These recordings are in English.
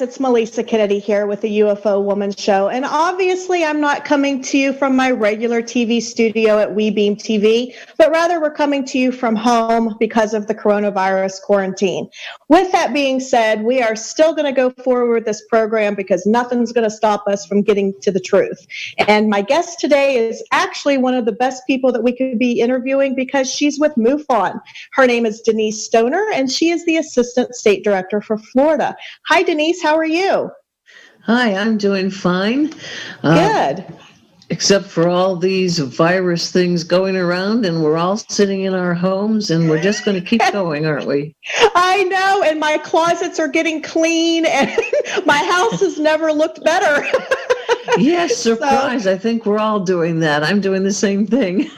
it's Melissa Kennedy here with the UFO Woman show. And obviously, I'm not coming to you from my regular TV studio at WeBeam TV, but rather we're coming to you from home because of the coronavirus quarantine. With that being said, we are still going to go forward with this program because nothing's going to stop us from getting to the truth. And my guest today is actually one of the best people that we could be interviewing because she's with Mufon. Her name is DENISE STONER, and she is the Assistant State Director for Florida. Hi, DENISE. How are you? Hi, I'm doing fine. Good. Except for all these virus things going around, and we're all sitting in our homes, and we're just going to keep going, aren't we? I know, and my closets are getting clean, and my house has never looked better. Yes, surprise. I think we're all doing that. I'm doing the same thing.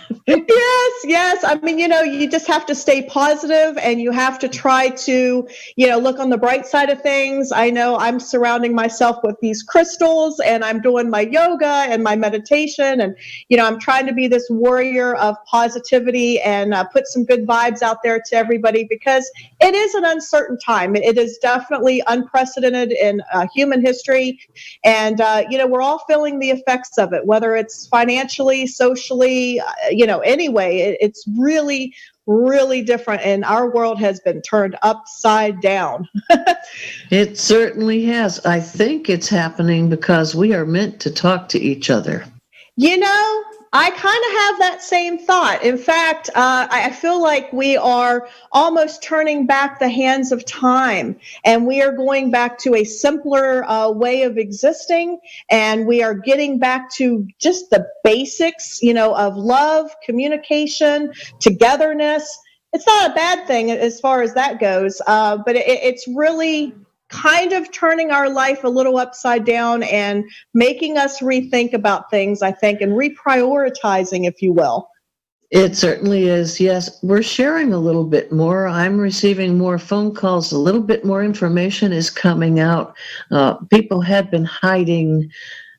Yes. I mean, you just have to stay positive and you have to try to, look on the bright side of things. I know I'm surrounding myself with these crystals and I'm doing my yoga and my meditation. And, I'm trying to be this warrior of positivity and put some good vibes out there to everybody because it is an uncertain time. It is definitely unprecedented in human history. And, we're all feeling the effects of it, whether it's financially, socially, anyway, it's really, really different. And our world has been turned upside down. It certainly has. I think it's happening because we are meant to talk to each other. I kind of have that same thought. In fact, I feel like we are almost turning back the hands of time and we are going back to a simpler way of existing. And we are getting back to just the basics, of love, communication, togetherness. It's not a bad thing as far as that goes, but it's really kind of turning our life a little upside down and making us rethink about things, I think, and reprioritizing, if you will. It certainly is, yes. We're sharing a little bit more. I'm receiving more phone calls. A little bit more information is coming out. People had been hiding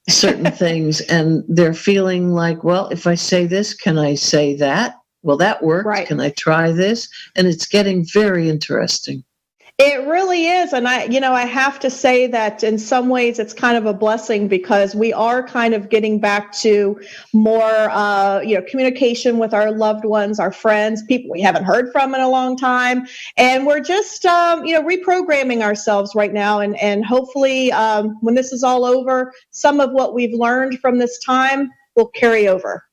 certain things, and they're feeling like, well, if I say this, can I say that? Will that work? Right. Can I try this? And it's getting very interesting. It really is. And I have to say that in some ways it's kind of a blessing because we are kind of getting back to more, communication with our loved ones, our friends, people we haven't heard from in a long time. And we're just, reprogramming ourselves right now. And hopefully when this is all over, some of what we've learned from this time will carry over.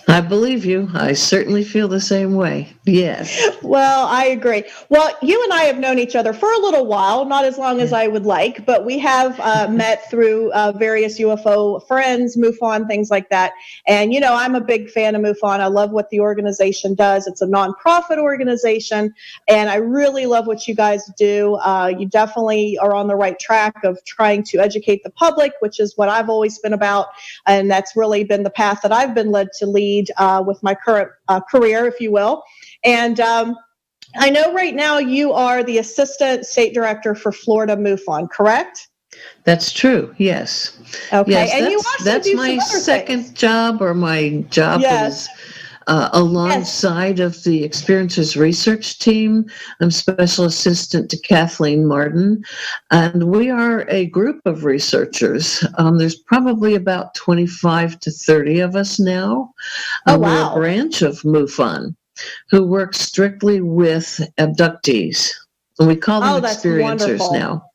I believe you. I certainly feel the same way. Yes. Well, I agree. Well, you and I have known each other for a little while, not as long as I would like, but we have met through various UFO friends, Mufon, things like that. And, I'm a big fan of Mufon. I love what the organization does. It's a nonprofit organization, and I really love what you guys do. You definitely are on the right track of trying to educate the public, which is what I've always been about. And that's really been the path that I've been led to lead with my current career, if you will. And I know right now you are the Assistant State Director for Florida Mufon, correct? That's true, yes. Okay, yes, and you also that's do my some other second things. job, or my job is alongside of the Experiencers Research Team. I'm Special Assistant to Kathleen Martin, and we are a group of researchers. There's probably about 25 to 30 of us now. Oh, We're wow. a branch of Mufon who works strictly with abductees. And we call them experiencers wonderful. now.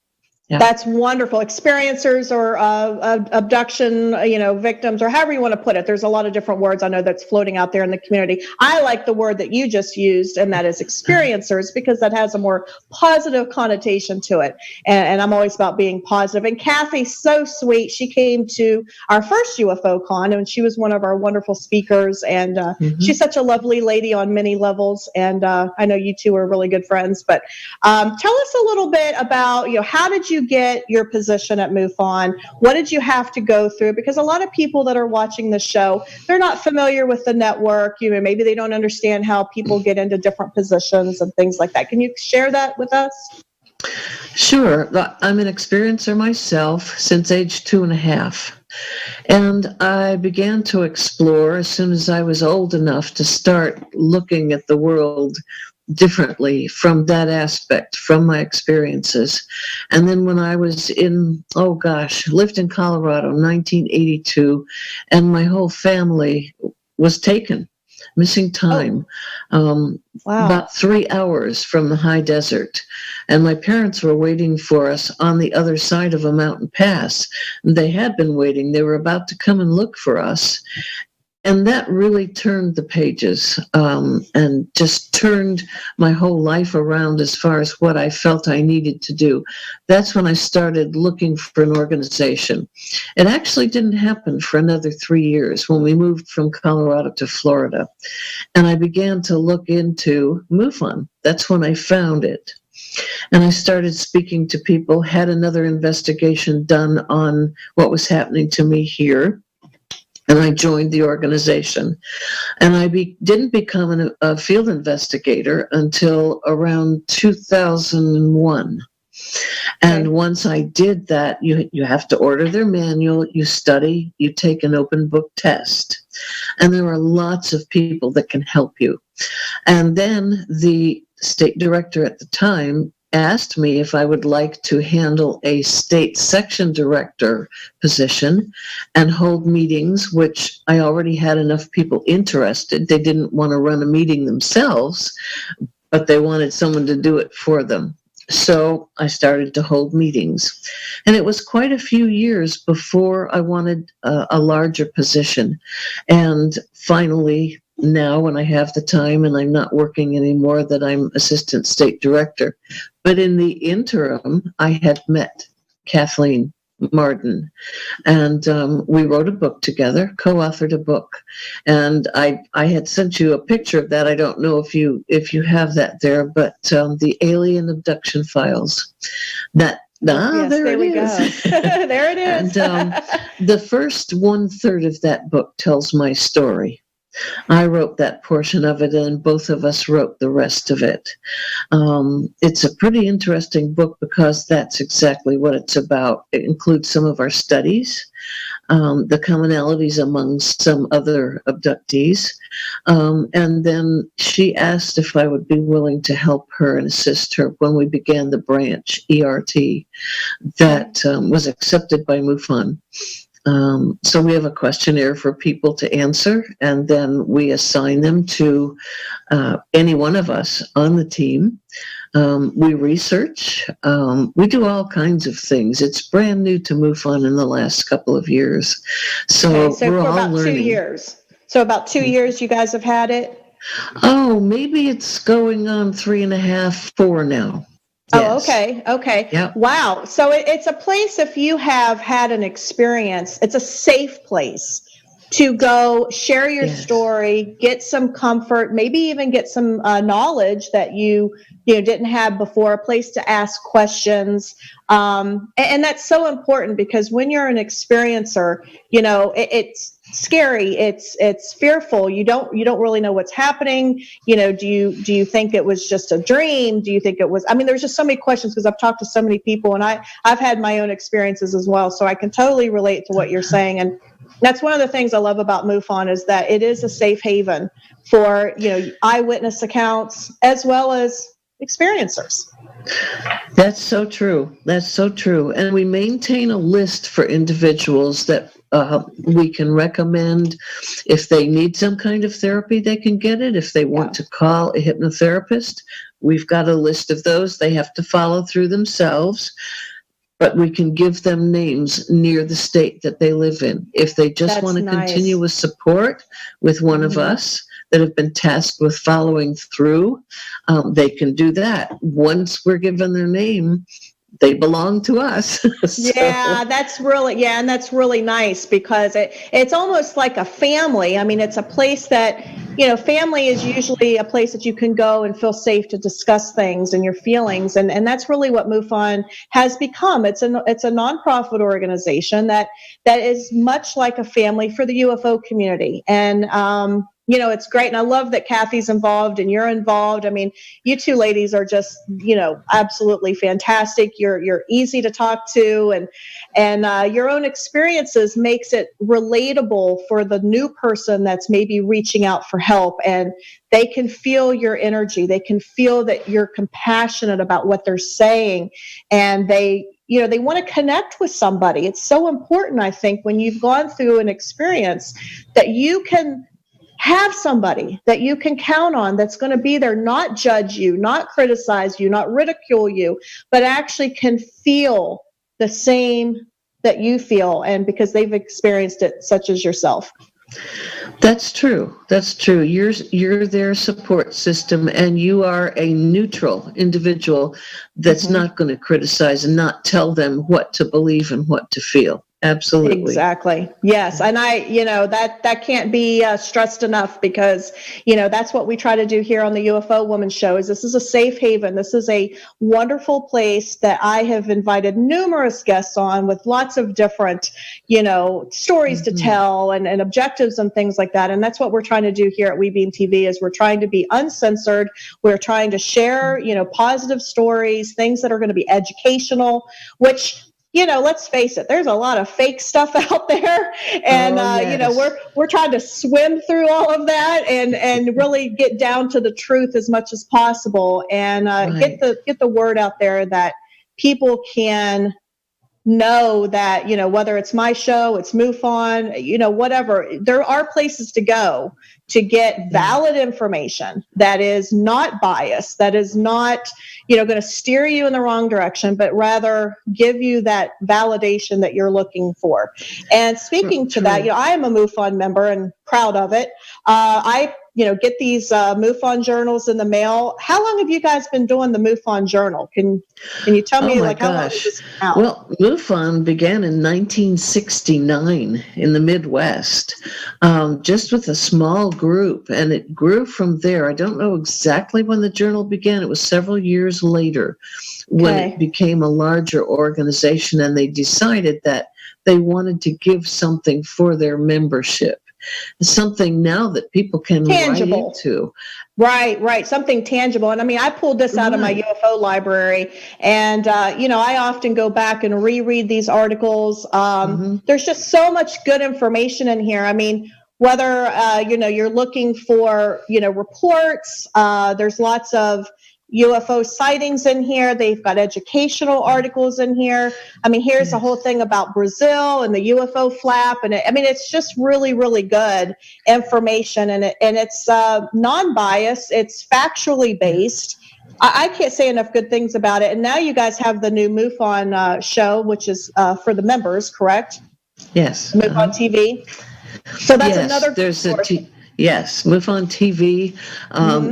Yeah. That's wonderful. Experiencers or abduction, victims, or however you want to put it. There's a lot of different words I know that's floating out there in the community. I like the word that you just used, and that is experiencers, because that has a more positive connotation to it. And I'm always about being positive. And Kathy's so sweet. She came to our first UFO con, and she was one of our wonderful speakers. And she's such a lovely lady on many levels. And I know you two are really good friends. But tell us a little bit about, how did you get your position at Mufon? What did you have to go through? Because a lot of people that are watching the show, they're not familiar with the network. Maybe they don't understand how people get into different positions and things like that. Can you share that with us? Sure. I'm an experiencer myself since age 2.5. And I began to explore as soon as I was old enough to start looking at the world differently from that aspect, from my experiences. And then when I was lived in Colorado, 1982, and my whole family was taken, missing time, Wow. about 3 hours from the high desert. And my parents were waiting for us on the other side of a mountain pass. They had been waiting. They were about to come and look for us. And that really turned the pages, and just turned my whole life around as far as what I felt I needed to do. That's when I started looking for an organization. It actually didn't happen for another 3 years when we moved from Colorado to Florida. And I began to look into Mufon. That's when I found it. And I started speaking to people, had another investigation done on what was happening to me here. And I joined the organization. And I didn't become a field investigator until around 2001. And Okay. once I did that, you have to order their manual, you study, you take an open book test. And there are lots of people that can help you. And then the state director at the time asked me if I would like to handle a state section director position and hold meetings, which I already had enough people interested. They didn't want to run a meeting themselves, but they wanted someone to do it for them. So I started to hold meetings. And it was quite a few years before I wanted a larger position. And finally, now when I have the time and I'm not working anymore, that I'm assistant state director. But in the interim, I had met Kathleen Martin, and we wrote a book together, co-authored a book. And I had sent you a picture of that. I don't know if you have that there, but the alien abduction files. That Yes, there it we is. go. There it is. And the first 1/3 of that book tells my story. I wrote that portion of it, and both of us wrote the rest of it. It's a pretty interesting book because that's exactly what it's about. It includes some of our studies, the commonalities among some other abductees. And then she asked if I would be willing to help her and assist her when we began the branch, ERT, that was accepted by Mufon. So we have a questionnaire for people to answer, and then we assign them to any one of us on the team. We research. We do all kinds of things. It's brand new to Mufon in the last couple of years. So, Okay, so we're for all about learning. 2 years. So about 2 years you guys have had it? Oh, maybe it's going on 3.5, 4 now. Oh, Yes. okay. Yep. Wow. So it's a place, if you have had an experience, it's a safe place to go share your Yes. story, get some comfort, maybe even get some knowledge that you didn't have before, a place to ask questions. And that's so important because when you're an experiencer, it's scary, it's fearful. You don't really know what's happening. Do you think it was just a dream? Do you think it was, there's just so many questions because I've talked to so many people, and I've had my own experiences as well, so I can totally relate to what you're saying. And that's one of the things I love about MUFON is that it is a safe haven for eyewitness accounts as well as experiencers. That's so true. That's so true. And we maintain a list for individuals that we can recommend. If they need some kind of therapy, they can get it. If they want to call a hypnotherapist, we've got a list of those. They have to follow through themselves, but we can give them names near the state that they live in. If they just want to continue with support with one of us that have been tasked with following through, they can do that. Once we're given their name, they belong to us. So. Yeah, that's really nice because it's almost like a family. It's a place that, family is usually a place that you can go and feel safe to discuss things and your feelings. And that's really what MUFON has become. It's a nonprofit organization that is much like a family for the UFO community. And, it's great. And I love that Kathy's involved and you're involved. I mean, you two ladies are just, absolutely fantastic. You're easy to talk to, and your own experiences makes it relatable for the new person that's maybe reaching out for help, and they can feel your energy. They can feel that you're compassionate about what they're saying, and they want to connect with somebody. It's so important, I think, when you've gone through an experience, that you can have somebody that you can count on that's going to be there, not judge you, not criticize you, not ridicule you, but actually can feel the same that you feel, and because they've experienced it, such as yourself. That's true. You're their support system, and you are a neutral individual that's not going to criticize and not tell them what to believe and what to feel. Absolutely. Exactly. Yes. And that can't be stressed enough, because, that's what we try to do here on the UFO Woman show. This is a safe haven. This is a wonderful place that I have invited numerous guests on with lots of different, stories to tell and objectives and things like that. And that's what we're trying to do here at We Beam TV, is we're trying to be uncensored. We're trying to share, positive stories, things that are going to be educational, which, let's face it, there's a lot of fake stuff out there, and yes. we're trying to swim through all of that and really get down to the truth as much as possible, and Right. get the word out there that people can know that, whether it's my show, it's Mufon, whatever, there are places to go to get valid information that is not biased, that is not, going to steer you in the wrong direction, but rather give you that validation that you're looking for. And speaking to that, I am a Mufon member and proud of it. I get these MUFON journals in the mail. How long have you guys been doing the MUFON journal? Can you tell me, how long is this out? Well, MUFON began in 1969 in the Midwest, just with a small group, and it grew from there. I don't know exactly when the journal began. It was several years later when it became a larger organization, and they decided that they wanted to give something for their membership. Something now that people can tangible. write into. Right. Something tangible. And I mean, I pulled this out of my UFO library, and, I often go back and reread these articles. There's just so much good information in here. I mean, whether, you're looking for, reports, there's lots of UFO sightings in here. They've got educational articles in here. I mean, here's the whole thing about Brazil and the UFO flap. And it's just really, really good information. And it's non-biased. It's factually based. I can't say enough good things about it. And now you guys have the new MUFON show, which is for the members, correct? Yes. MUFON TV. So that's another. Yes, Mufon TV.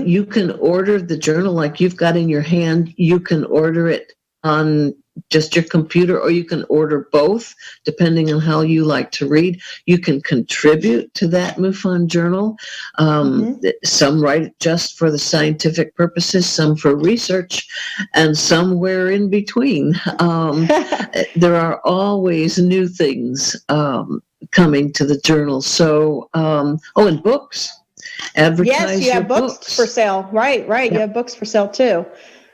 You can order the journal like you've got in your hand. You can order it on just your computer, or you can order both, depending on how you like to read. You can contribute to that Mufon journal. Some write it just for the scientific purposes, some for research, and somewhere in between. There are always new things coming to the journal. So, and books. Advertise. Yes, you have books for sale. Right. Yep. You have books for sale too.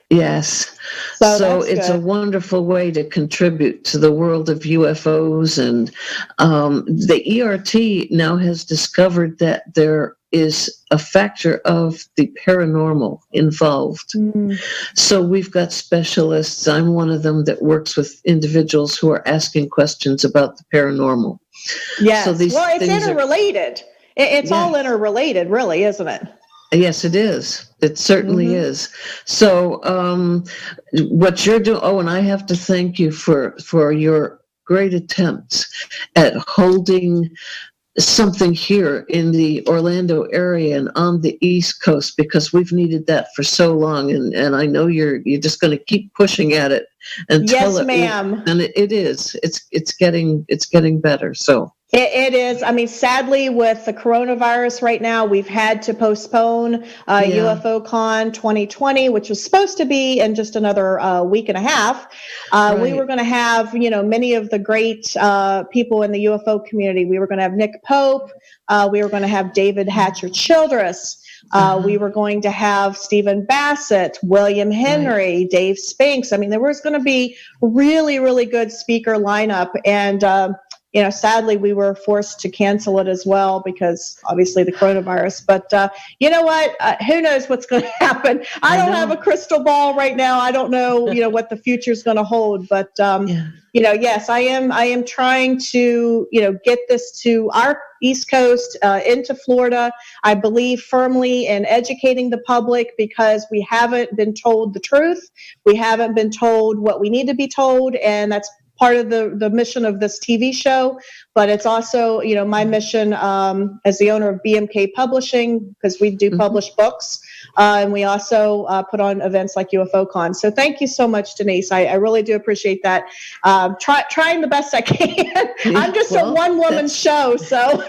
Yes. So it's a wonderful way to contribute to the world of UFOs. And the ERT now has discovered that there is a factor of the paranormal involved. So we've got specialists. I'm one of them that works with individuals who are asking questions about the paranormal. Yes. So it's interrelated. It's all interrelated, really, isn't it? Yes, it is. It certainly is. So what you're doing, and I have to thank you for your great attempts at holding something here in the Orlando area and on the East Coast, because we've needed that for so long, and I know you're just going to keep pushing at it until yes, ma'am. And it is. It's getting better. So It is. I mean, sadly, with the coronavirus right now, we've had to postpone Yeah. UFO Con 2020, which was supposed to be in just another week and a half. We Right. were going to have, many of the great people in the UFO community. We were going to have Nick Pope. We were going to have David Hatcher Childress. We were going to have Stephen Bassett, William Henry, Dave Spinks. I mean, there was going to be really, really good speaker lineup. And, sadly, we were forced to cancel it as well because obviously the coronavirus. But you know what? Who knows what's going to happen? I don't have a crystal ball right now. I don't know, what the future is going to hold. But yes, I am trying to, get this to our East Coast, into Florida. I believe firmly in educating the public because we haven't been told the truth. We haven't been told what we need to be told, and that's part of the mission of this TV show, but it's also, my mission as the owner of BMK Publishing, because we do publish books, and we also put on events like UFO Con. So thank you so much, Denise. I really do appreciate that. Trying the best I can. I'm just a one-woman show, so.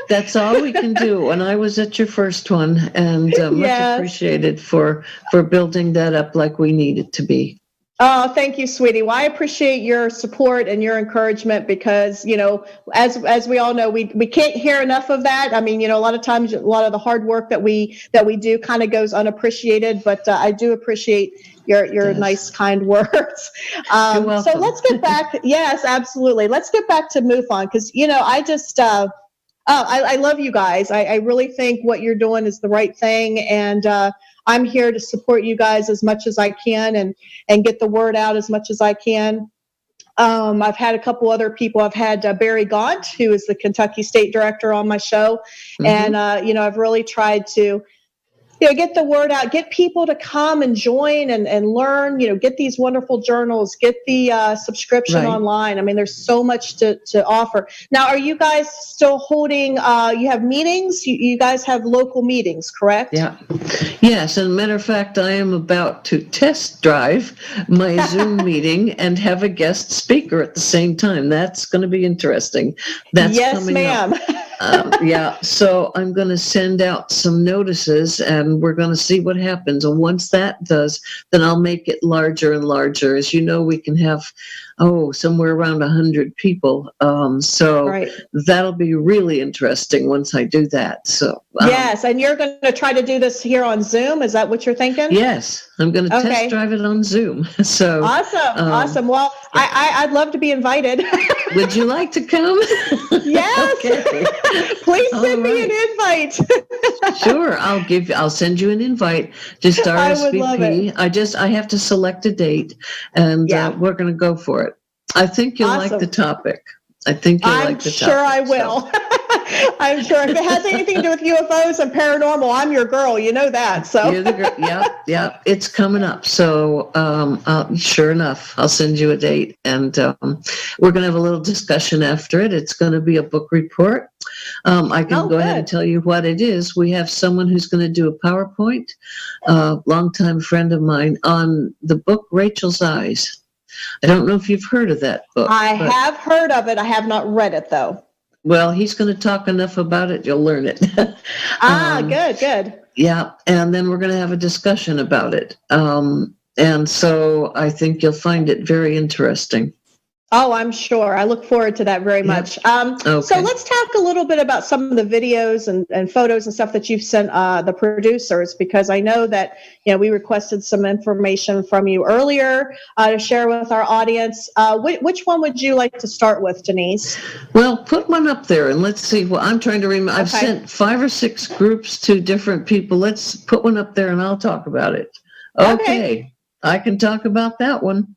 That's all we can do. And I was at your first one, and much appreciated for building that up like we need it to be. Oh, thank you, sweetie. Well, I appreciate your support and your encouragement because, as we all know, we can't hear enough of that. I mean, a lot of times, a lot of the hard work that we do kind of goes unappreciated, but I do appreciate your nice, kind words. So let's get back. Yes, absolutely. Let's get back to Mufon because, I just, I love you guys. I really think what you're doing is the right thing. And, I'm here to support you guys as much as I can and get the word out as much as I can. I've had a couple other people. I've had Barry Gaunt, who is the Kentucky State Director, on my show. And, I've really tried to get the word out, get people to come and join and learn, get these wonderful journals, get the subscription online. I mean, there's so much to offer. Now, are you guys still holding, you have meetings? You guys have local meetings, correct? Yeah. Yes. As a matter of fact, I am about to test drive my Zoom meeting and have a guest speaker at the same time. That's going to be interesting. That's coming ma'am. Up. So I'm going to send out some notices and we're going to see what happens. And once that does, then I'll make it larger and larger. As you know, we can have, somewhere around 100 people. So that'll be really interesting once I do that. So yes, and you're going to try to do this here on Zoom. Is that what you're thinking? Yes, I'm going to test drive it on Zoom. So awesome. Well, I'd love to be invited. Would you like to come? Yes. Okay. Please send me an invite. Sure, I'll send you an invite. Just RSVP. I would love it. I have to select a date, and we're going to go for it. I think you'll like the topic. I'm sure I will. I'm sure if it has anything to do with UFOs and paranormal, I'm your girl. You know that. So you're the girl. Yeah, it's coming up. So sure enough, I'll send you a date, and we're going to have a little discussion after it. It's going to be a book report. I can go ahead and tell you what it is. We have someone who's going to do a PowerPoint, longtime friend of mine, on the book Rachel's Eyes. I don't know if you've heard of that book. I have heard of it. I have not read it, though. Well, he's going to talk enough about it, you'll learn it. Good. Yeah, and then we're going to have a discussion about it. And so I think you'll find it very interesting. Oh, I'm sure. I look forward to that very much. So let's talk a little bit about some of the videos and photos and stuff that you've sent the producers, because I know that we requested some information from you earlier to share with our audience. Which one would you like to start with, Denise? Well, put one up there and let's see. Well, I'm trying to remember. I've sent 5 or 6 groups to different people. Let's put one up there and I'll talk about it. Okay. I can talk about that one.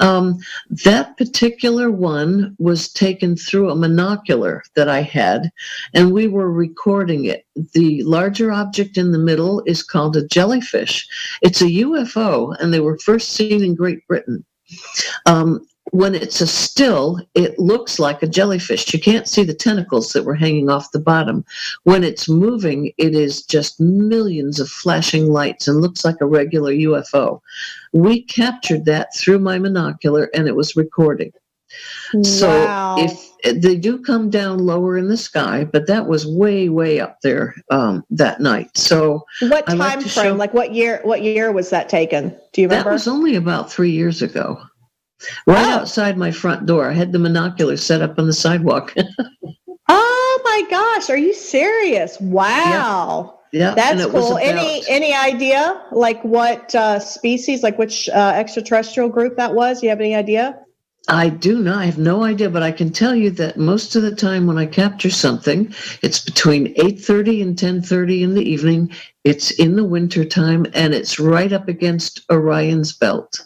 That particular one was taken through a monocular that I had, and we were recording it. The larger object in the middle is called a jellyfish. It's a UFO, and they were first seen in Great Britain. When it's a still, it looks like a jellyfish. You can't see the tentacles that were hanging off the bottom. When it's moving, it is just millions of flashing lights and looks like a regular UFO. We captured that through my monocular, and it was recording. So Wow. if they do come down lower in the sky, but that was way, way up there that night. So What I like time to frame? show. Like what year was that taken? Do you That remember? was only about 3 years ago. Right Oh. outside my front door. I had the binoculars set up on the sidewalk. Oh my gosh, are you serious? Wow. Yeah, and That's it was cool. about. Any idea like what species, like which extraterrestrial group that was? You have any idea? I do not. I have no idea, but I can tell you that most of the time when I capture something, it's between 8:30 and 10:30 in the evening. It's in the winter time, and it's right up against Orion's belt.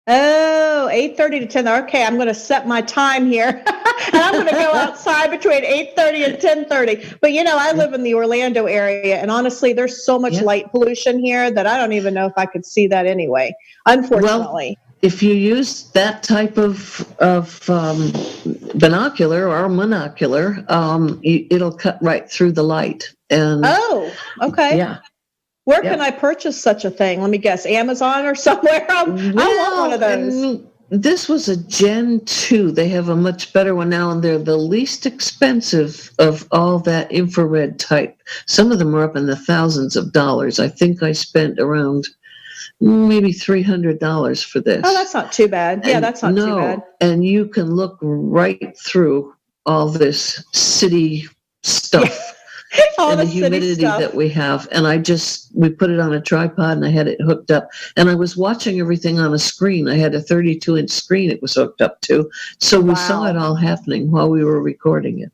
Oh, 8:30 to 10. Okay, I'm going to set my time here. And I'm going to go outside between 8:30 and 10:30. But I live in the Orlando area, and honestly, there's so much light pollution here that I don't even know if I could see that anyway, unfortunately. Well, if you use that type of binocular or monocular, it'll cut right through the light. And Oh, okay. yeah. Where can I purchase such a thing? Let me guess, Amazon or somewhere? I want one of those. This was a Gen 2. They have a much better one now, and they're the least expensive of all that infrared type. Some of them are up in the thousands of dollars. I think I spent around maybe $300 for this. Oh, that's not too bad. Yeah, that's not too bad. And you can look right through all this city stuff. All and the the humidity that we have. And we put it on a tripod and I had it hooked up. And I was watching everything on a screen. I had a 32-inch screen it was hooked up to. So we saw it all happening while we were recording it.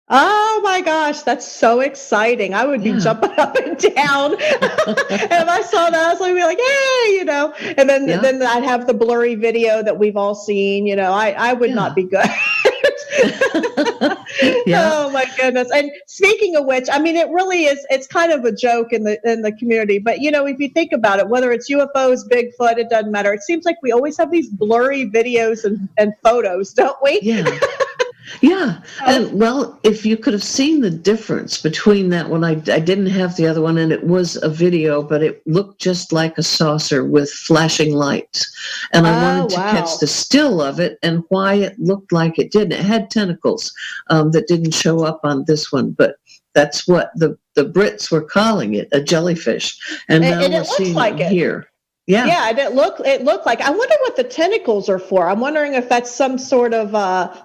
Oh my gosh, that's so exciting. I would be jumping up and down. And if I saw that, I was like, hey, and then I'd have the blurry video that we've all seen. I would not be good. Oh my goodness. And speaking of which, I mean, it really is, it's kind of a joke in the community, but if you think about it, whether it's UFOs, Bigfoot, it doesn't matter. It seems like we always have these blurry videos and photos, don't we? Yeah. And well, if you could have seen the difference between that one, I didn't have the other one, and it was a video, but it looked just like a saucer with flashing lights. And I wanted to catch the still of it and why it looked like it did. And it had tentacles that didn't show up on this one, but that's what the Brits were calling it, a jellyfish. And now we're seeing it here. Yeah, and it looked like, I wonder what the tentacles are for. I'm wondering if that's some sort of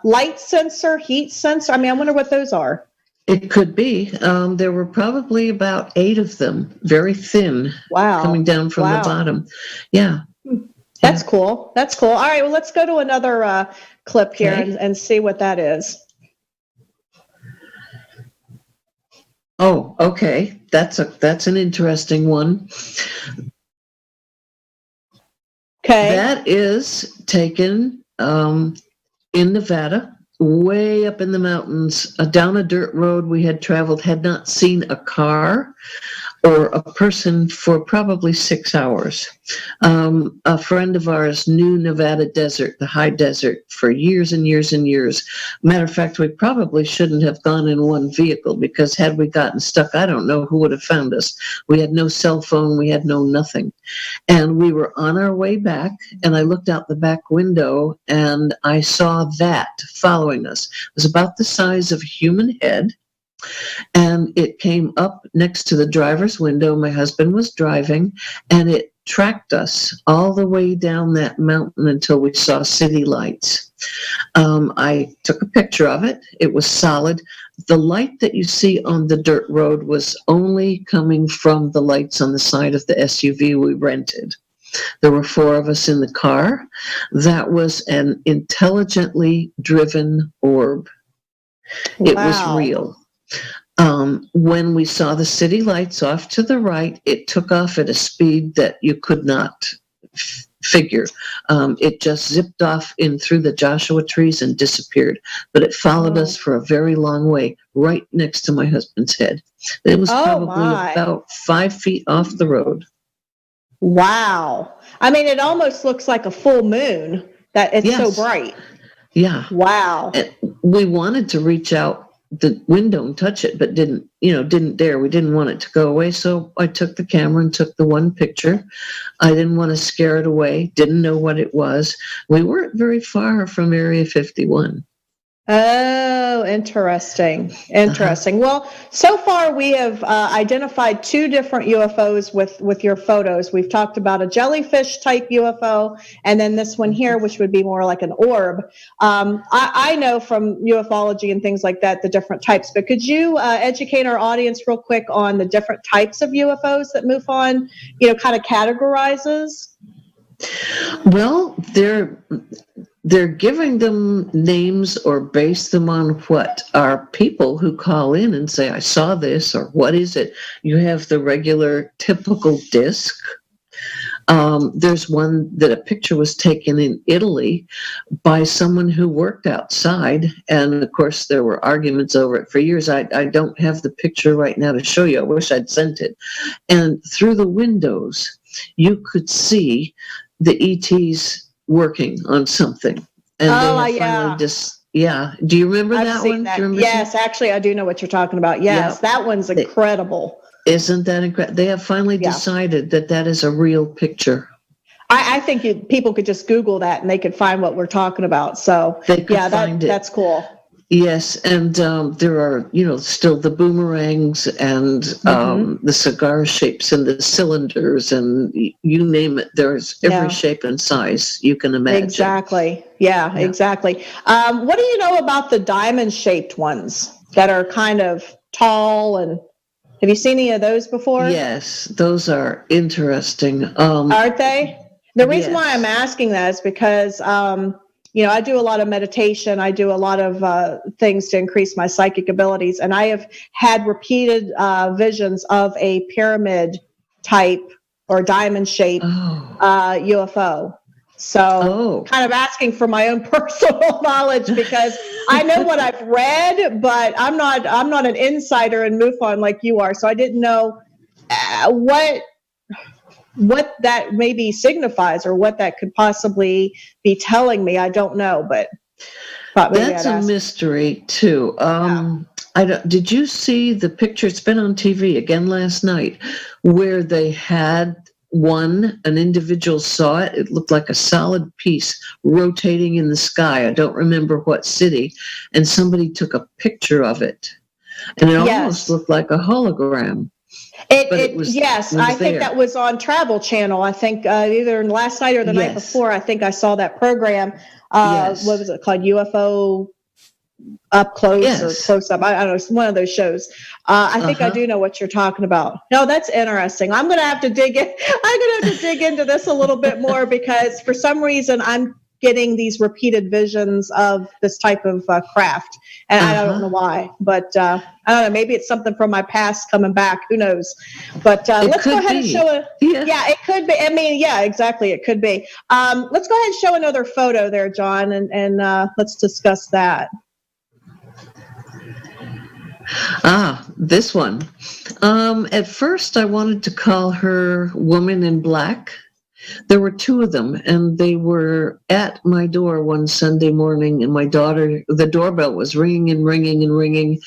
light sensor, heat sensor. I mean, I wonder what those are. It could be. There were probably about 8 of them, very thin, coming down from the bottom. Yeah. That's cool. That's cool. All right, well, let's go to another clip here and see what that is. Oh, okay. That's an interesting one. Okay. That is taken in Nevada, way up in the mountains, down a dirt road we had traveled, had not seen a car or a person for probably 6 hours. A friend of ours knew Nevada desert, the high desert, for years and years and years. Matter of fact, we probably shouldn't have gone in one vehicle, because had we gotten stuck, I don't know who would have found us. We had no cell phone, we had no nothing. And we were on our way back, and I looked out the back window and I saw that following us. It was about the size of a human head. And it came up next to the driver's window. My husband was driving, and it tracked us all the way down that mountain until we saw city lights. I took a picture of it. It was solid. The light that you see on the dirt road was only coming from the lights on the side of the SUV we rented. There were 4 of us in the car. That was an intelligently driven orb. It was real. When we saw the city lights off to the right, it took off at a speed that you could not figure. It just zipped off in through the Joshua trees and disappeared. But it followed us for a very long way, right next to my husband's head. It was probably about 5 feet off the road. Wow. I mean, it almost looks like a full moon. That it's so bright. Yeah. Wow. And we wanted to reach out the window and touch it, but didn't dare. We didn't want it to go away. So I took the camera and took the one picture. I didn't want to scare it away. Didn't know what it was. We weren't very far from Area 51. Oh, interesting. Interesting. Well, so far we have identified 2 different UFOs with your photos. We've talked about a jellyfish type UFO, and then this one here, which would be more like an orb. I know from ufology and things like that, the different types, but could you educate our audience real quick on the different types of UFOs that Mufon, kind of categorizes? Well, they're giving them names or base them on what are people who call in and say, I saw this, or what is it? You have the regular typical disc. There's one that a picture was taken in Italy by someone who worked outside. And of course, there were arguments over it for years. I don't have the picture right now to show you. I wish I'd sent it. And through the windows, you could see the ETs working on something. And they finally do you remember that one? That. Yes, actually, I do know what you're talking about. Yes, that one's incredible. Isn't that incredible? They have finally decided that is a real picture. I think people could just Google that and they could find what we're talking about. So that's cool. Yes, and there are, still the boomerangs and the cigar shapes and the cylinders and you name it. There's every shape and size you can imagine. Exactly. Yeah, exactly. What do you know about the diamond-shaped ones that are kind of tall? And have you seen any of those before? Yes, those are interesting. Aren't they? The reason why I'm asking that is because I do a lot of meditation. I do a lot of things to increase my psychic abilities. And I have had repeated visions of a pyramid type or diamond shaped UFO. So kind of asking for my own personal knowledge because I know what I've read, but I'm not an insider in MUFON like you are. So I didn't know what that maybe signifies or what that could possibly be telling me. I don't know, but that's a mystery too. Did you see the picture? It's been on TV again last night where they had an individual saw it. It looked like a solid piece rotating in the sky. I don't remember what city, and somebody took a picture of it, and it almost looked like a hologram. It was I think that was on Travel Channel. I think either last night or the night before. I think I saw that program. What was it called? UFO Up Close or Close Up? I don't know. It's one of those shows. I think I do know what you're talking about. No, that's interesting. I'm going to have to dig into this a little bit more because for some reason I'm getting these repeated visions of this type of craft. And I don't know why, but I don't know. Maybe it's something from my past coming back. Who knows? But let's go ahead and show it. Yeah, it could be. I mean, yeah, exactly. It could be. Let's go ahead and show another photo there, John, and let's discuss that. This one. At first, I wanted to call her Woman in Black. There were 2 of them, and they were at my door one Sunday morning, and the doorbell was ringing and ringing and ringing.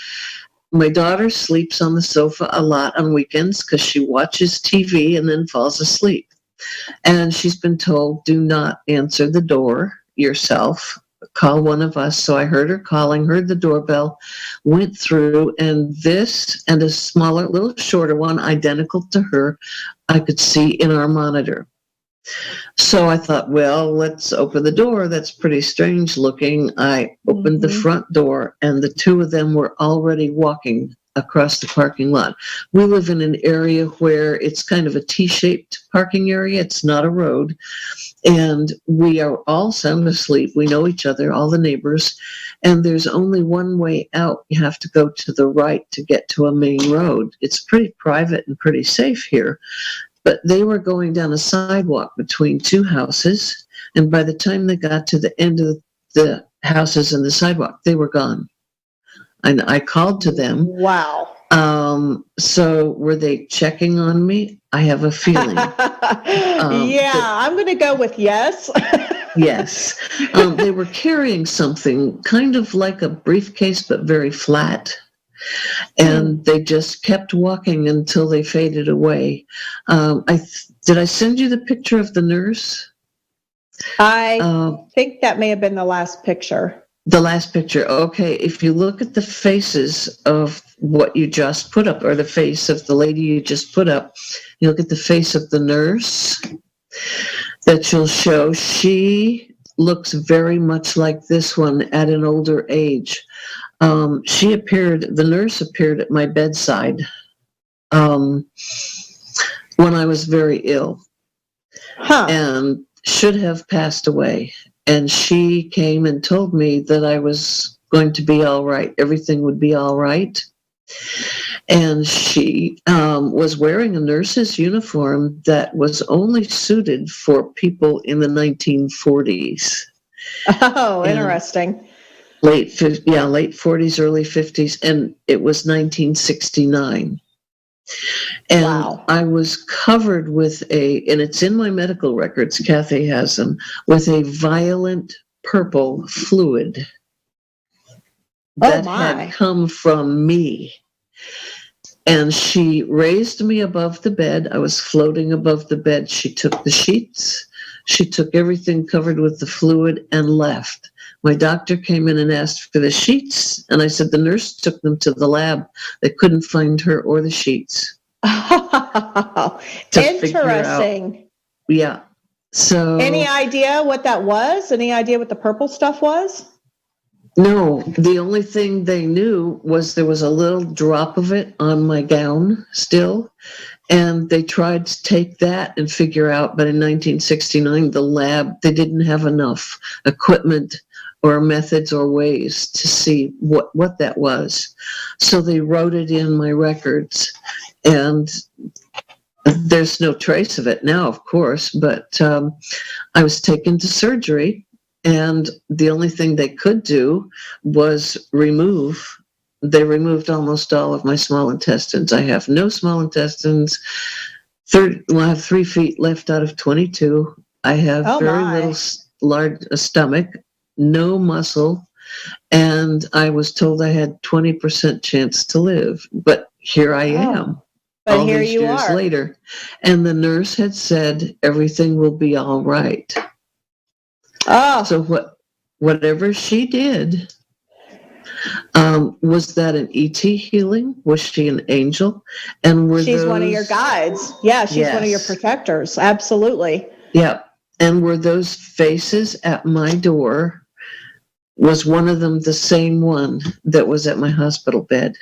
My daughter sleeps on the sofa a lot on weekends because she watches TV and then falls asleep. And she's been told, do not answer the door yourself. Call one of us. So I heard her calling, heard the doorbell, went through, and this and a smaller, little shorter one, identical to her, I could see in our monitor. So I thought, well, let's open the door. That's pretty strange looking. I opened the front door, and the 2 of them were already walking across the parking lot. We live in an area where it's kind of a T-shaped parking area. It's not a road. And we are all sound asleep. We know each other, all the neighbors. And there's only one way out. You have to go to the right to get to a main road. It's pretty private and pretty safe here. But they were going down a sidewalk between 2 houses, and by the time they got to the end of the houses and the sidewalk, they were gone. And I called to them. Wow. So were they checking on me? I have a feeling. I'm going to go with yes. Yes. They were carrying something kind of like a briefcase, but very flat. And they just kept walking until they faded away. Did I send you the picture of the nurse? I think that may have been the last picture. The last picture. Okay. If you look at the faces of what you just put up, or the face of the lady you just put up, you look at the face of the nurse that you'll show. She looks very much like this one at an older age. The nurse appeared at my bedside when I was very ill and should have passed away. And she came and told me that I was going to be all right. Everything would be all right. And she was wearing a nurse's uniform that was only suited for people in the 1940s. Oh, interesting. Late 40s, early 50s, and it was 1969. And wow. I was covered with and it's in my medical records, Kathy has them, with a violet purple fluid that had come from me. And she raised me above the bed. I was floating above the bed. She took the sheets. She took everything covered with the fluid and left. My doctor came in and asked for the sheets, and I said the nurse took them to the lab. They couldn't find her or the sheets. Interesting. Yeah. So. Any idea what that was? Any idea what the purple stuff was? No, the only thing they knew was there was a little drop of it on my gown still. And they tried to take that and figure out, but in 1969, the lab, they didn't have enough equipment or methods or ways to see what that was. So they wrote it in my records, and there's no trace of it now, of course, but I was taken to surgery, and the only thing they could do was they removed almost all of my small intestines. I have no small intestines. I have 3 feet left out of 22. I have little large stomach, no muscle, and I was told I had 20% chance to live. But here I am. But all here these you years are. later. And the nurse had said everything will be all right. Oh. So whatever she did, was that an ET healing? Was she an angel? And she's one of your guides. Yeah, she's one of your protectors. Absolutely. Yeah. And were those faces at my door? Was one of them the same one that was at my hospital bed?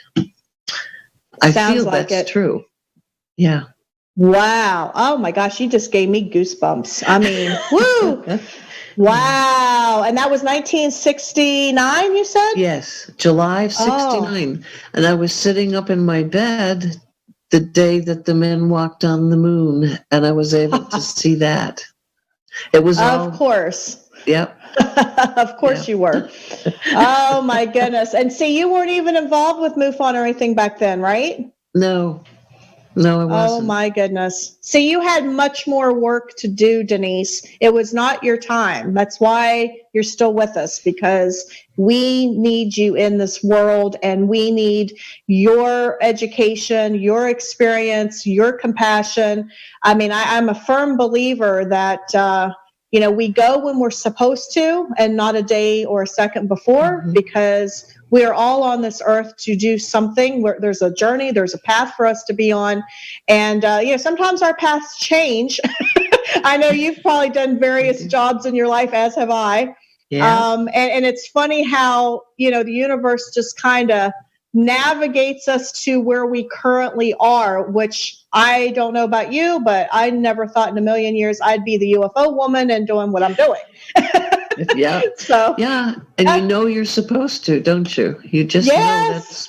I feel like that's true. Yeah. Wow. Oh my gosh, you just gave me goosebumps. I mean, woo! Wow. And that was 1969, you said? Yes, July of 69. And I was sitting up in my bed the day that the men walked on the moon, and I was able to see that. It was Of course. Yep. Of course you were. Oh my goodness. And see, you weren't even involved with Mufon or anything back then, right? No, I wasn't. Oh my goodness. So you had much more work to do, Denise. It was not your time. That's why you're still with us, because we need you in this world, and we need your education, your experience, your compassion. I mean, I'm a firm believer that, we go when we're supposed to and not a day or a second before, because we are all on this earth to do something. Where there's a journey, there's a path for us to be on. And, sometimes our paths change. I know you've probably done various jobs in your life, as have I. Yeah. And it's funny how, the universe just kind of navigates us to where we currently are, which I don't know about you, but I never thought in a million years I'd be the UFO woman and doing what I'm doing. Yeah. So yeah, and you're supposed to, don't you? You just know that's.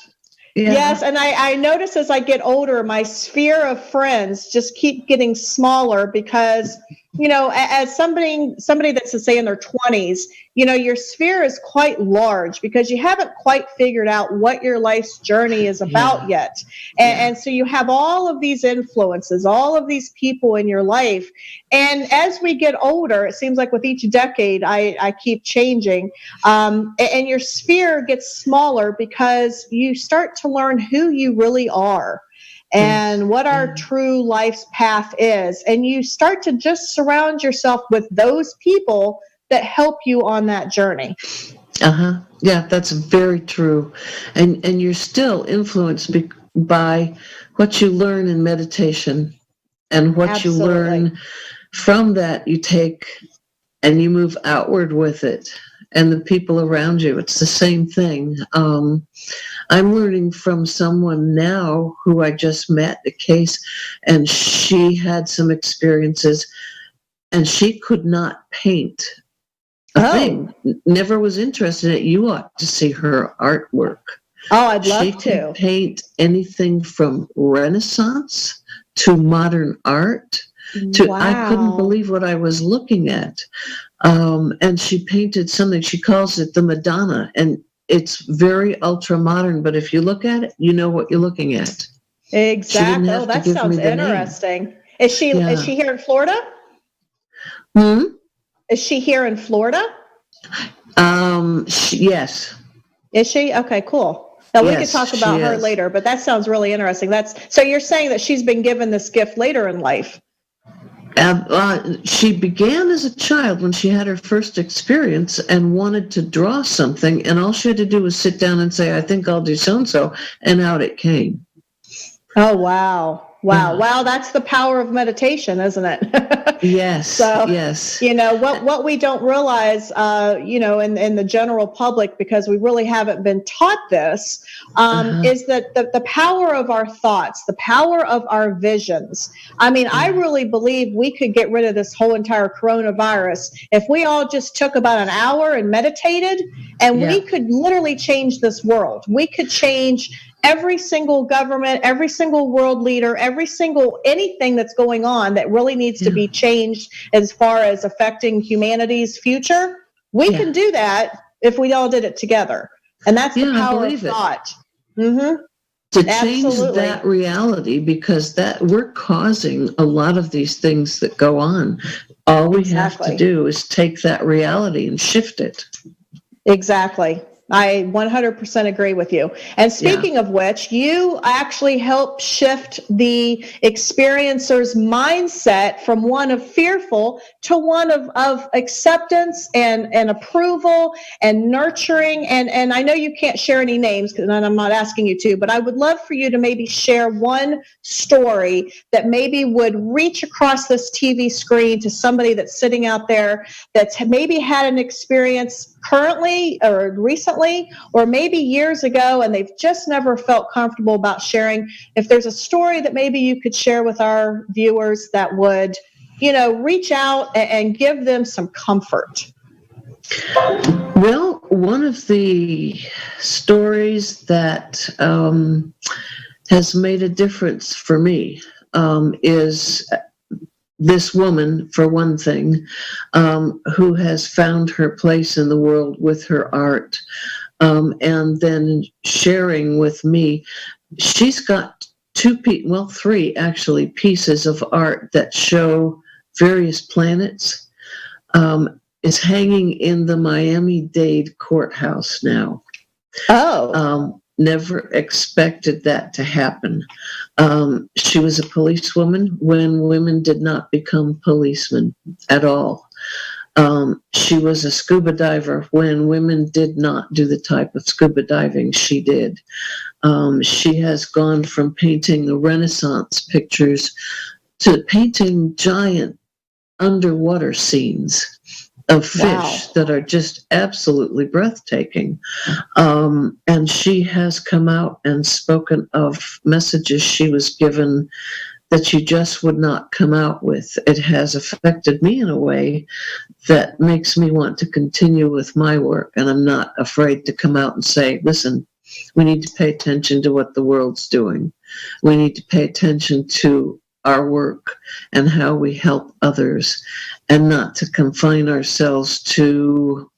Yeah. Yes, and I notice as I get older, my sphere of friends just keep getting smaller, because as somebody that's, say, in their 20s, your sphere is quite large because you haven't quite figured out what your life's journey is about yet. And so you have all of these influences, all of these people in your life. And as we get older, it seems like with each decade, I keep changing. And your sphere gets smaller because you start to learn who you really are and what our true life's path is. And you start to just surround yourself with those people that help you on that journey. Yeah, that's very true. And you're still influenced by what you learn in meditation, and what you learn from that you take and you move outward with it. And the people around you, it's the same thing. I'm learning from someone now who I just met, a case, and she had some experiences, and she could not paint a thing. Never was interested in it. You ought to see her artwork. Oh, I'd love to. She could paint anything from Renaissance to modern art. I couldn't believe what I was looking at. And she painted something, she calls it the Madonna, and it's very ultra modern, but if you look at it, you know what you're looking at. Exactly. Oh, that sounds interesting. Is she here in Florida? Is she here in Florida? Yes. Is she? Okay, cool. Now we could talk about her later, but that sounds really interesting. So you're saying that she's been given this gift later in life? She began as a child when she had her first experience and wanted to draw something, and all she had to do was sit down and say, I think I'll do so-and-so, and out it came. Oh, wow. Wow, that's the power of meditation, isn't it? Yes. So, yes. What we don't realize, in the general public, because we really haven't been taught this, is that the power of our thoughts, the power of our visions. I mean, I really believe we could get rid of this whole entire coronavirus if we all just took about an hour and meditated, and we could literally change this world. We could change every single government, every single world leader, anything that's going on that really needs to be changed as far as affecting humanity's future. We can do that if we all did it together. And that's the power of thought. To change that reality, because we're causing a lot of these things that go on. All we have to do is take that reality and shift it. Exactly. I 100% agree with you. And speaking of which, you actually help shift the experiencer's mindset from one of fearful to one of acceptance and approval and nurturing. And I know you can't share any names, and I'm not asking you to, but I would love for you to maybe share one story that maybe would reach across this TV screen to somebody that's sitting out there that's maybe had an experience currently or recently, or maybe years ago, and they've just never felt comfortable about sharing. If there's a story that maybe you could share with our viewers that would, reach out and give them some comfort. Well, one of the stories that has made a difference for me is this woman, for one thing, who has found her place in the world with her art, and then sharing with me. She's got three actually pieces of art that show various planets. Is hanging in the Miami-Dade courthouse now. Never expected that to happen. She was a policewoman when women did not become policemen at all. She was a scuba diver when women did not do the type of scuba diving she did. She has gone from painting the Renaissance pictures to painting giant underwater scenes of fish that are just absolutely breathtaking. And she has come out and spoken of messages she was given that you just would not come out with. It has affected me in a way that makes me want to continue with my work. And I'm not afraid to come out and say, listen, we need to pay attention to what the world's doing. We need to pay attention to our work and how we help others, and not to confine ourselves to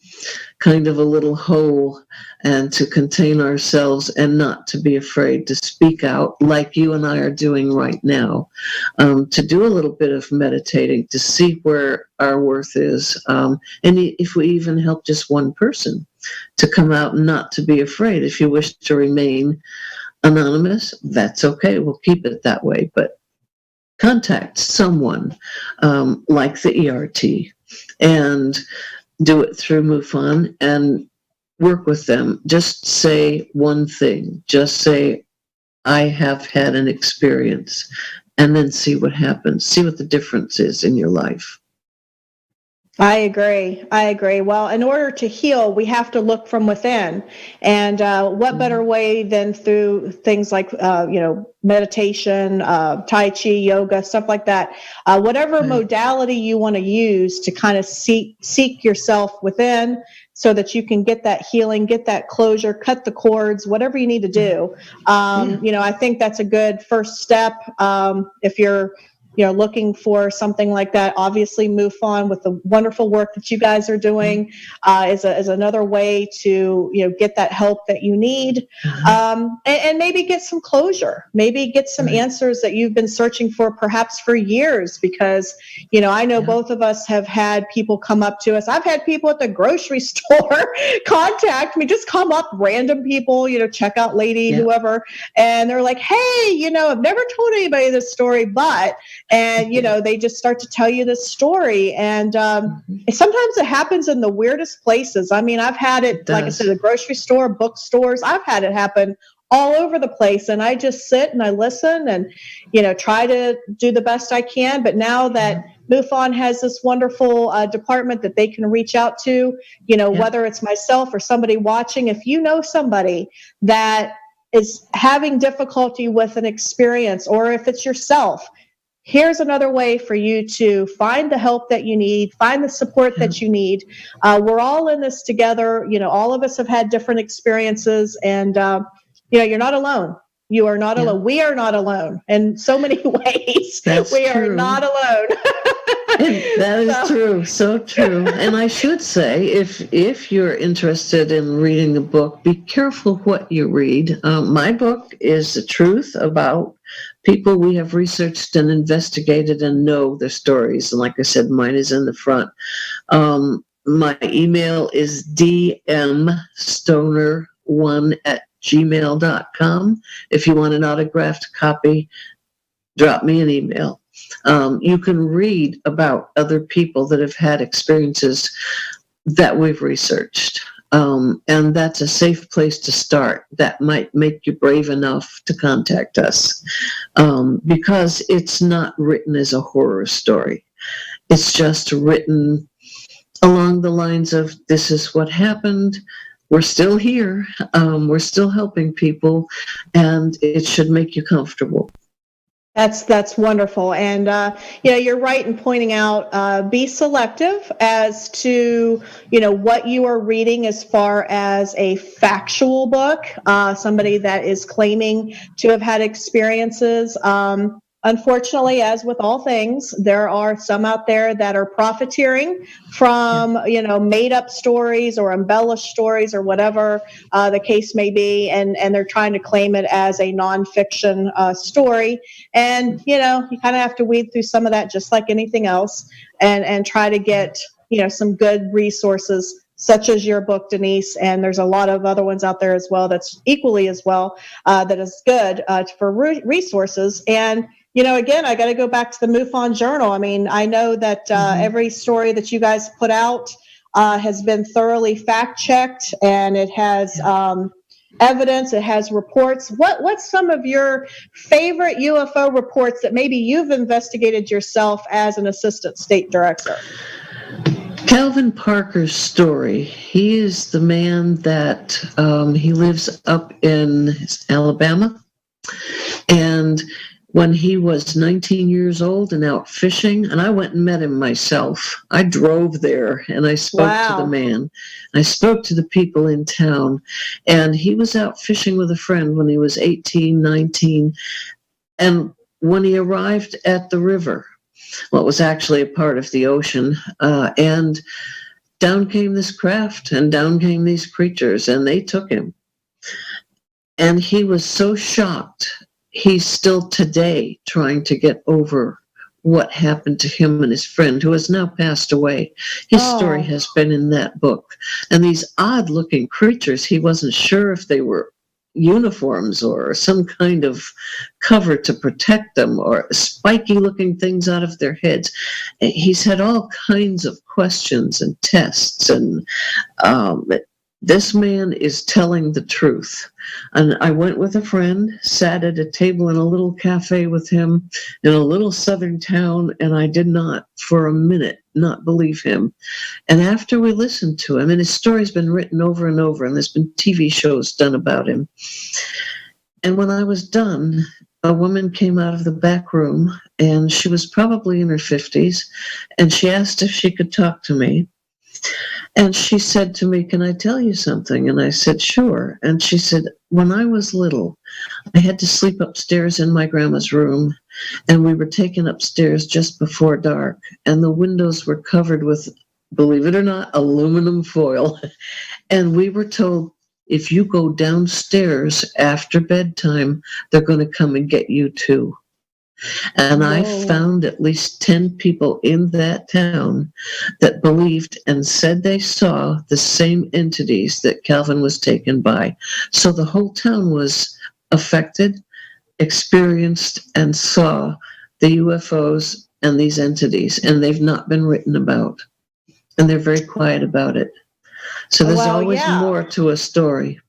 kind of a little hole, and to contain ourselves, and not to be afraid to speak out like you and I are doing right now, to do a little bit of meditating, to see where our worth is. And if we even help just one person to come out and not to be afraid. If you wish to remain anonymous, that's okay. We'll keep it that way. But contact someone like the ERT and do it through Mufon and work with them. Just say one thing. Just say, I have had an experience, and then see what happens. See what the difference is in your life. I agree. Well, in order to heal, we have to look from within. And what better way than through things like, meditation, Tai Chi, yoga, stuff like that. Whatever modality you want to use to kind of seek yourself within so that you can get that healing, get that closure, cut the cords, whatever you need to do. I think that's a good first step. If you're looking for something like that, obviously Mufon, with the wonderful work that you guys are doing, is another way to, get that help that you need, and maybe get some closure, maybe get some answers that you've been searching for perhaps for years, because, I know both of us have had people come up to us. I've had people at the grocery store contact me, just come up, random people, checkout lady, whoever, and they're like, hey, I've never told anybody this story, but, and, they just start to tell you this story. And sometimes it happens in the weirdest places. I mean, I've had it, like I said, the grocery store, bookstores. I've had it happen all over the place. And I just sit and I listen and, try to do the best I can. But now that Mufon has this wonderful department that they can reach out to, whether it's myself or somebody watching, if you know somebody that is having difficulty with an experience, or if it's yourself, here's another way for you to find the help that you need, find the support that you need. We're all in this together. All of us have had different experiences, and, you're not alone. You are not alone. We are not alone in so many ways. We are not alone. That is true. So true. And I should say, if you're interested in reading the book, be careful what you read. My book is the truth about people we have researched and investigated and know their stories. And like I said, mine is in the front. My email is dmstoner1@gmail.com. If you want an autographed copy, drop me an email. You can read about other people that have had experiences that we've researched. And that's a safe place to start. That might make you brave enough to contact us, because it's not written as a horror story. It's just written along the lines of, this is what happened. We're still here. We're still helping people, and it should make you comfortable. That's wonderful. And, you're right in pointing out, be selective as to, what you are reading as far as a factual book, somebody that is claiming to have had experiences. Unfortunately, as with all things, there are some out there that are profiteering from, made up stories or embellished stories or whatever the case may be. And they're trying to claim it as a nonfiction story. And, you kind of have to weed through some of that, just like anything else, and try to get, some good resources such as your book, Denise. And there's a lot of other ones out there as well that's equally as well, that is good for resources. And, again, I got to go back to the Mufon Journal. I mean, I know that every story that you guys put out has been thoroughly fact-checked, and it has evidence, it has reports. What's some of your favorite UFO reports that maybe you've investigated yourself as an assistant state director? Calvin Parker's story. He is the man that he lives up in Alabama, and when he was 19 years old and out fishing, and I went and met him myself. I drove there and I spoke to the man. I spoke to the people in town, and he was out fishing with a friend when he was 18, 19, and when he arrived at the river, well, it was actually a part of the ocean, and down came this craft and down came these creatures and they took him. And he was so shocked. He's still today trying to get over what happened to him and his friend, who has now passed away. His story has been in that book. And these odd looking creatures, he wasn't sure if they were uniforms or some kind of cover to protect them, or spiky looking things out of their heads. He's had all kinds of questions and tests, and this man is telling the truth. And I went with a friend, sat at a table in a little cafe with him in a little southern town, and I did not for a minute not believe him. And after we listened to him, and his story's been written over and over, and there's been TV shows done about him. And when I was done, a woman came out of the back room, and she was probably in her 50s, and she asked if she could talk to me. And she said to me, "Can I tell you something?" And I said, "Sure." And she said, "When I was little, I had to sleep upstairs in my grandma's room, and we were taken upstairs just before dark, and the windows were covered with, believe it or not, aluminum foil. And we were told, if you go downstairs after bedtime, they're going to come and get you too." And I found at least 10 people in that town that believed and said they saw the same entities that Calvin was taken by. So the whole town was affected, experienced, and saw the UFOs and these entities, and they've not been written about. And they're very quiet about it. So there's always more to a story.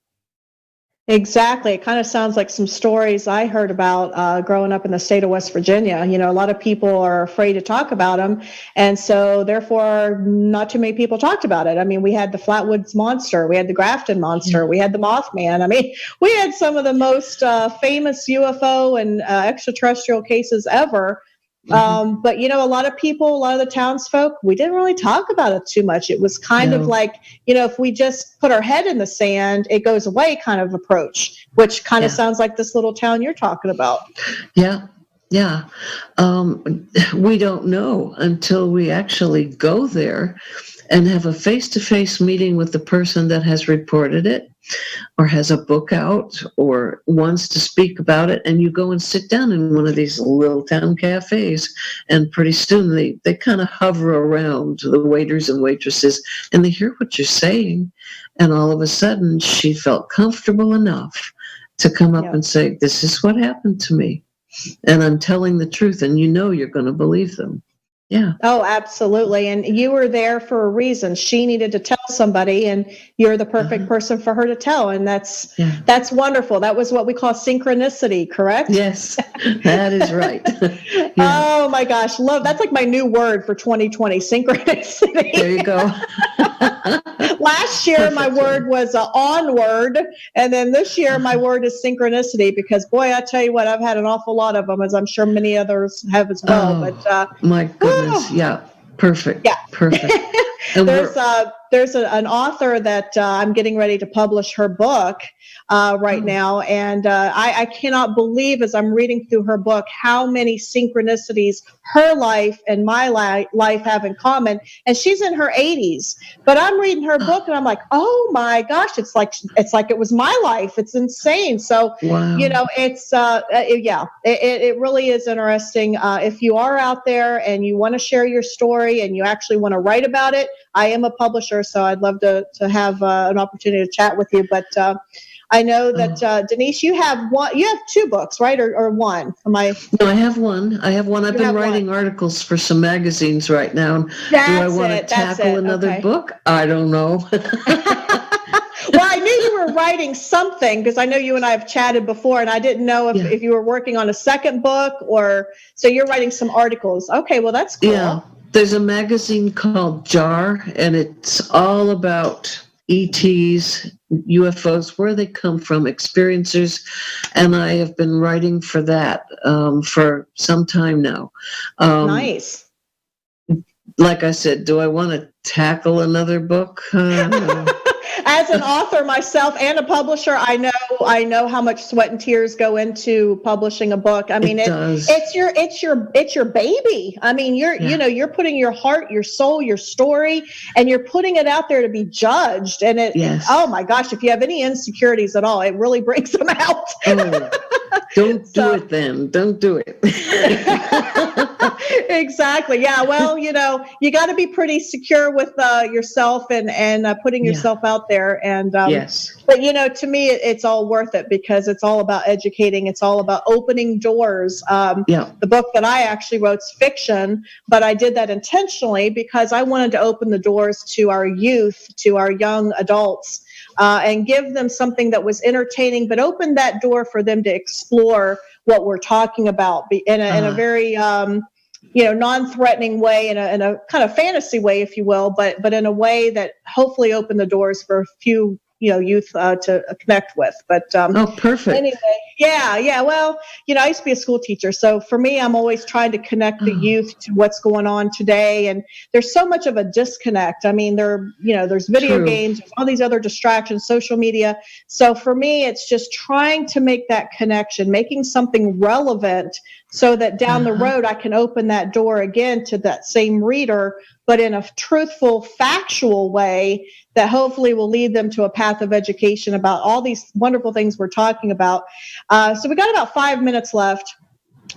Exactly. It kind of sounds like some stories I heard about growing up in the state of West Virginia. You know, a lot of people are afraid to talk about them, and so therefore not too many people talked about it. I mean, we had the Flatwoods Monster, we had the Grafton Monster, we had the Mothman. I mean, we had some of the most famous UFO and extraterrestrial cases ever. But, you know, a lot of people, a lot of the townsfolk, we didn't really talk about it too much. It was kind of like, you know, if we just put our head in the sand, it goes away kind of approach, which kind of sounds like this little town you're talking about. Yeah. We don't know until we actually go there and have a face-to-face meeting with the person that has reported it, or has a book out, or wants to speak about it, and you go and sit down in one of these little town cafes, and pretty soon they kind of hover around the waiters and waitresses, and they hear what you're saying, and all of a sudden she felt comfortable enough to come up and say, "This is what happened to me, and I'm telling the truth," and you know you're going to believe them. Yeah. Oh, absolutely. And you were there for a reason. She needed to tell somebody, and you're the perfect person for her to tell. And that's wonderful. That was what we call synchronicity, correct? Yes, that is right. Oh my gosh. That's like my new word for 2020, synchronicity. There you go. Last year, my word was onward. And then this year, my word is synchronicity, because boy, I tell you what, I've had an awful lot of them, as I'm sure many others have as well. But my goodness. Yeah. Perfect. Yeah. Perfect. And there's an author that I'm getting ready to publish her book right now. And I cannot believe, as I'm reading through her book, how many synchronicities her life and my life have in common. And she's in her 80s, but I'm reading her book and I'm like, oh my gosh, it's like it was my life. It's insane. So, you know, it's, it really is interesting. If you are out there and you want to share your story and you actually want to write about it, I am a publisher, so I'd love to have an opportunity to chat with you. But I know that Denise, you have two books, right, or one? No, I have one. I've been writing articles for some magazines right now. Do I want to tackle another book? I don't know. Well, I knew you were writing something, because I know you and I have chatted before, and I didn't know if you were working on a second book, or so you're writing some articles. Okay, well, that's cool. Yeah. There's a magazine called JAR, and it's all about ETs, UFOs, where they come from, experiencers, and I have been writing for that for some time now. Nice. Like I said, do I want to tackle another book? As an author myself and a publisher, I know how much sweat and tears go into publishing a book. I mean, it's your baby. I mean, you're putting your heart, your soul, your story, and you're putting it out there to be judged. And oh my gosh, if you have any insecurities at all, it really brings them out. Oh, don't do it then. Don't do it. Exactly. Yeah. Well, you got to be pretty secure with yourself and putting yourself out there. And yes. But to me, it's all worth it because it's all about educating. It's all about opening doors. The book that I actually wrote is fiction, but I did that intentionally because I wanted to open the doors to our youth, to our young adults. And give them something that was entertaining, but open that door for them to explore what we're talking about in a very non-threatening way, in a kind of fantasy way, if you will, but in a way that hopefully opened the doors for a few youth to connect with. But perfect. Anyway, yeah. Well, I used to be a school teacher, so for me, I'm always trying to connect the youth to what's going on today. And there's so much of a disconnect. I mean, there's video games, there's all these other distractions, social media. So for me, it's just trying to make that connection, making something relevant, so that down the road I can open that door again to that same reader, but in a truthful, factual way that hopefully will lead them to a path of education about all these wonderful things we're talking about. So we got about 5 minutes left.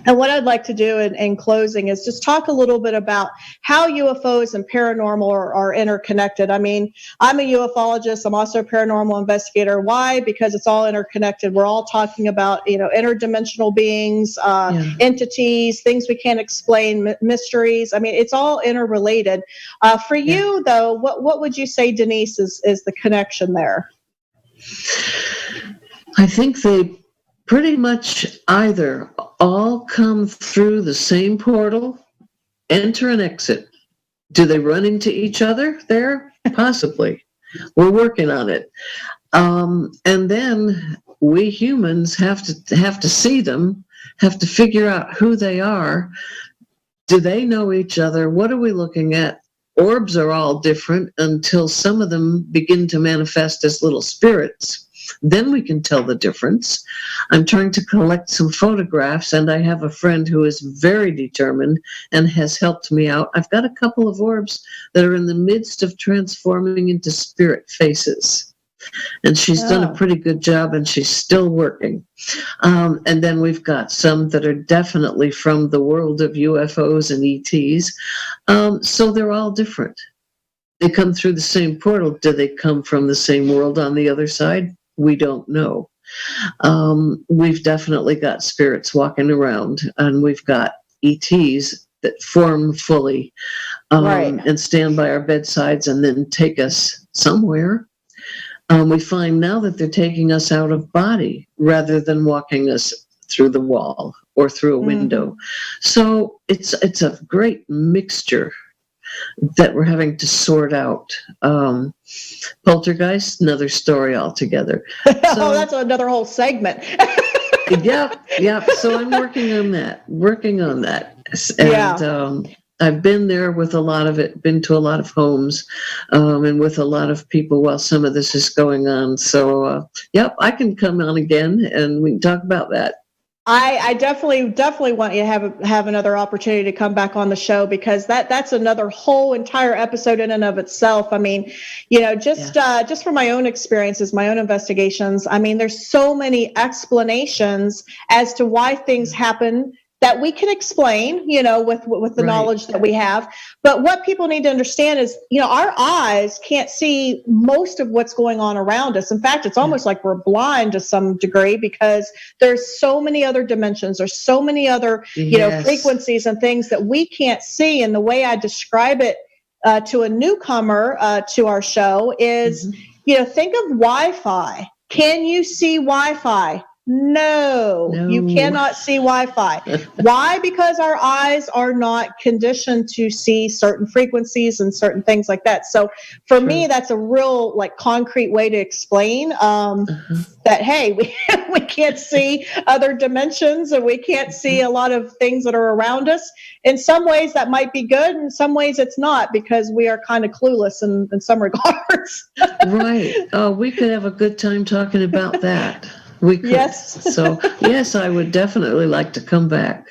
And what I'd like to do in closing is just talk a little bit about how UFOs and paranormal are interconnected. I mean, I'm a ufologist. I'm also a paranormal investigator. Why? Because it's all interconnected. We're all talking about, interdimensional beings, entities, things we can't explain, mysteries. I mean, it's all interrelated. For you, though, what would you say, Denise, is the connection there? I think they pretty much either all come through the same portal, enter and exit. Do they run into each other there? Possibly. We're working on it. And then we humans have to see them, have to figure out who they are. Do they know each other? What are we looking at? Orbs are all different until some of them begin to manifest as little spirits. Then we can tell the difference. I'm trying to collect some photographs, and I have a friend who is very determined and has helped me out. I've got a couple of orbs that are in the midst of transforming into spirit faces. And she's done a pretty good job, and she's still working. And then we've got some that are definitely from the world of UFOs and ETs. So they're all different. They come through the same portal. Do they come from the same world on the other side? We don't know. We've definitely got spirits walking around, and we've got ETs that form fully and stand by our bedsides and then take us somewhere. We find now that they're taking us out of body rather than walking us through the wall or through a window. So it's a great mixture that we're having to sort out. Poltergeist, another story altogether. So, that's another whole segment. Yep. So I'm working on that. And I've been there with a lot of it, been to a lot of homes, and with a lot of people while some of this is going on. So, I can come on again and we can talk about that. I definitely want you to have another opportunity to come back on the show, because that's another whole entire episode in and of itself. I mean, just from my own experiences, my own investigations, I mean, there's so many explanations as to why things happen that we can explain, with the knowledge that we have. But what people need to understand is, our eyes can't see most of what's going on around us. In fact, it's almost like we're blind to some degree, because there's so many other dimensions. There's so many other, frequencies and things that we can't see. And the way I describe it to a newcomer to our show is, think of Wi-Fi. Can you see Wi-Fi? No, you cannot see Wi-Fi. Why? Because our eyes are not conditioned to see certain frequencies and certain things like that. So for me, that's a real like concrete way to explain that, hey, we can't see other dimensions and we can't see a lot of things that are around us. In some ways that might be good. In some ways it's not, because we are kind of clueless in some regards. Right. Oh, we could have a good time talking about that. We could. Yes. So, yes, I would definitely like to come back.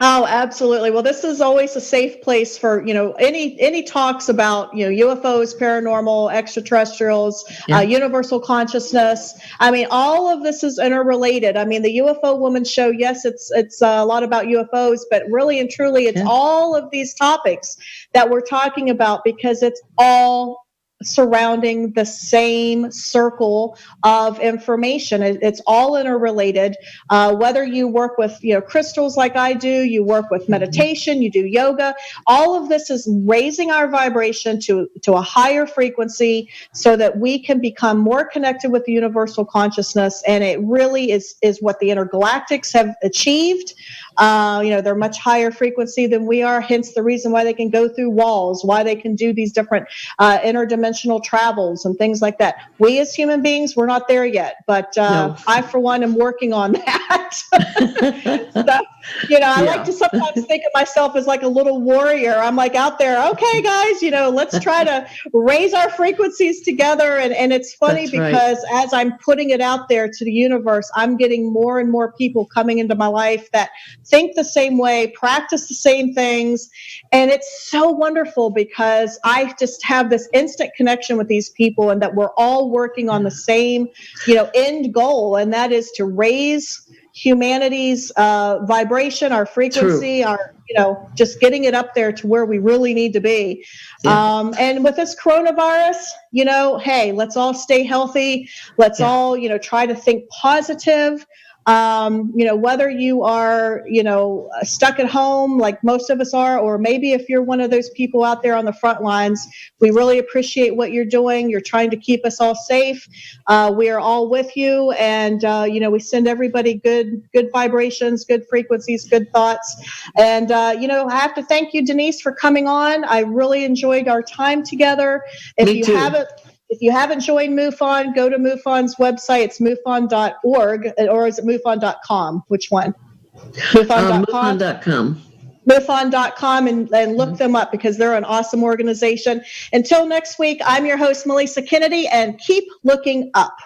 Oh, absolutely. Well, this is always a safe place for, any talks about, UFOs, paranormal, extraterrestrials, universal consciousness. I mean, all of this is interrelated. I mean, the UFO Woman show, yes, it's a lot about UFOs, but really and truly, it's all of these topics that we're talking about, because it's all surrounding the same circle of information. It's all interrelated. Whether you work with crystals like I do, you work with meditation, you do yoga, all of this is raising our vibration to a higher frequency so that we can become more connected with the universal consciousness. And it really is what the intergalactics have achieved. They're much higher frequency than we are, hence the reason why they can go through walls, why they can do these different interdimensional travels and things like that. We as human beings, we're not there yet, but I, for one, am working on that. So, I like to sometimes think of myself as like a little warrior. I'm like out there, okay, guys, let's try to raise our frequencies together. And it's funny because as I'm putting it out there to the universe, I'm getting more and more people coming into my life that think the same way, practice the same things. And it's so wonderful because I just have this instant connection with these people, and that we're all working on the same, end goal. And that is to raise humanity's vibration, our frequency, our, just getting it up there to where we really need to be. And with this coronavirus, hey, let's all stay healthy. Let's all, try to think positive. Whether you are, stuck at home like most of us are, or maybe if you're one of those people out there on the front lines, we really appreciate what you're doing. You're trying to keep us all safe. We are all with you. And, we send everybody good vibrations, good frequencies, good thoughts. And, I have to thank you, Denise, for coming on. I really enjoyed our time together. If you haven't joined MUFON, go to MUFON's website. It's MUFON.org, or is it MUFON.com? Which one? MUFON.com. MUFON.com. MUFON.com and look them up, because they're an awesome organization. Until next week, I'm your host, Melissa Kennedy, and keep looking up.